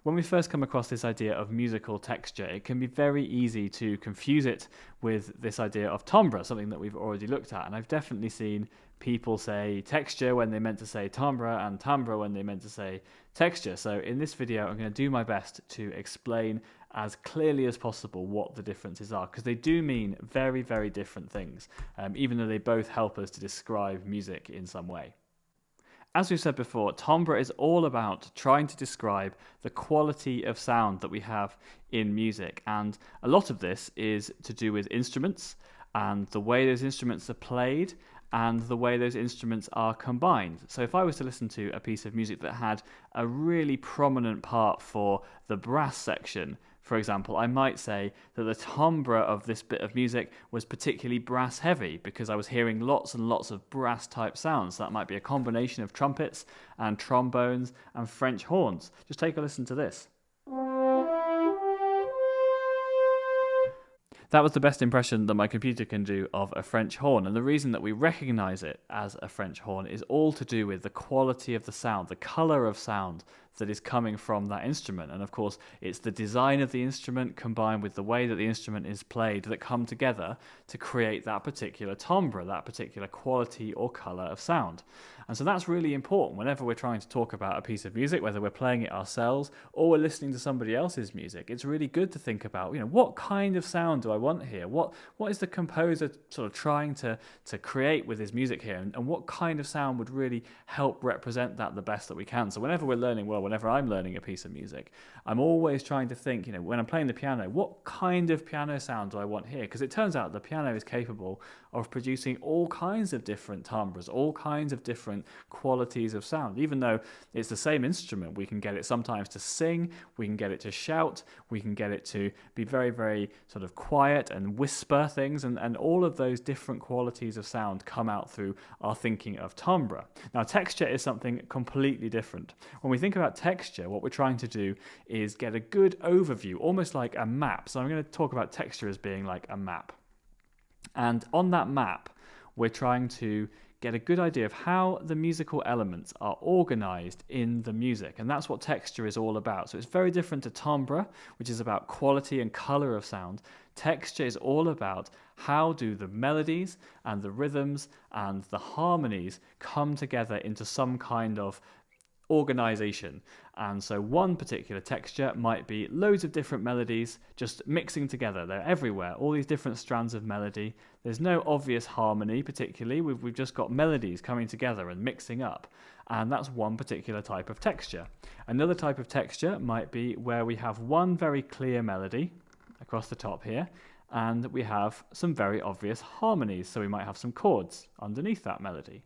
When we first come across this idea of musical texture, it can be very easy to confuse it with this idea of timbre, something that we've already looked at. And I've definitely seen people say texture when they meant to say timbre and timbre when they meant to say texture. So in this video, I'm going to do my best to explain as clearly as possible what the differences are, because they do mean very, very different things, even though they both help us to describe music in some way. As we've said before, timbre is all about trying to describe the quality of sound that we have in music. And a lot of this is to do with instruments and the way those instruments are played and the way those instruments are combined. So if I was to listen to a piece of music that had a really prominent part for the brass section, for example, I might say that the timbre of this bit of music was particularly brass heavy because I was hearing lots and lots of brass type sounds. That might be a combination of trumpets and trombones and French horns. Just take a listen to this. That was the best impression that my computer can do of a French horn, and the reason that we recognize it as a French horn is all to do with the quality of the sound, the color of sound that is coming from that instrument. And of course, it's the design of the instrument combined with the way that the instrument is played that come together to create that particular timbre, that particular quality or color of sound. And so that's really important whenever we're trying to talk about a piece of music, whether we're playing it ourselves or we're listening to somebody else's music. It's really good to think about, what kind of sound do I want here? What is the composer sort of trying to create with his music here? And what kind of sound would really help represent that the best that we can? So whenever we're learning, whenever I'm learning a piece of music, I'm always trying to think, when I'm playing the piano, what kind of piano sound do I want here? Because it turns out the piano is capable of producing all kinds of different timbres, all kinds of different qualities of sound. Even though it's the same instrument, we can get it sometimes to sing, we can get it to shout, we can get it to be very, very sort of quiet and whisper things, and all of those different qualities of sound come out through our thinking of timbre. Now, texture is something completely different. When we think about texture, what we're trying to do is get a good overview, almost like a map. So I'm going to talk about texture as being like a map. And on that map, we're trying to get a good idea of how the musical elements are organized in the music. And that's what texture is all about. So it's very different to timbre, which is about quality and color of sound. Texture is all about how do the melodies and the rhythms and the harmonies come together into some kind of organization. And so one particular texture might be loads of different melodies just mixing together. They're everywhere, all these different strands of melody. There's no obvious harmony particularly. We've just got melodies coming together and mixing up. And that's one particular type of texture. Another type of texture might be where we have one very clear melody across the top here, and we have some very obvious harmonies. So we might have some chords underneath that melody.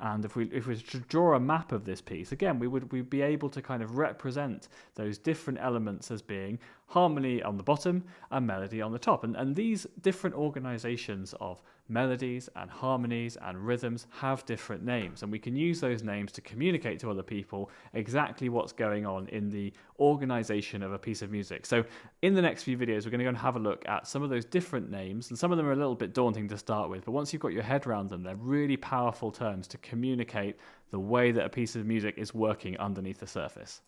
And if we were to draw a map of this piece, again, we'd be able to kind of represent those different elements as being harmony on the bottom and melody on the top. And these different organizations of melodies and harmonies and rhythms have different names. And we can use those names to communicate to other people exactly what's going on in the organization of a piece of music. So in the next few videos, we're going to go and have a look at some of those different names. And some of them are a little bit daunting to start with, but once you've got your head around them, they're really powerful terms to communicate the way that a piece of music is working underneath the surface.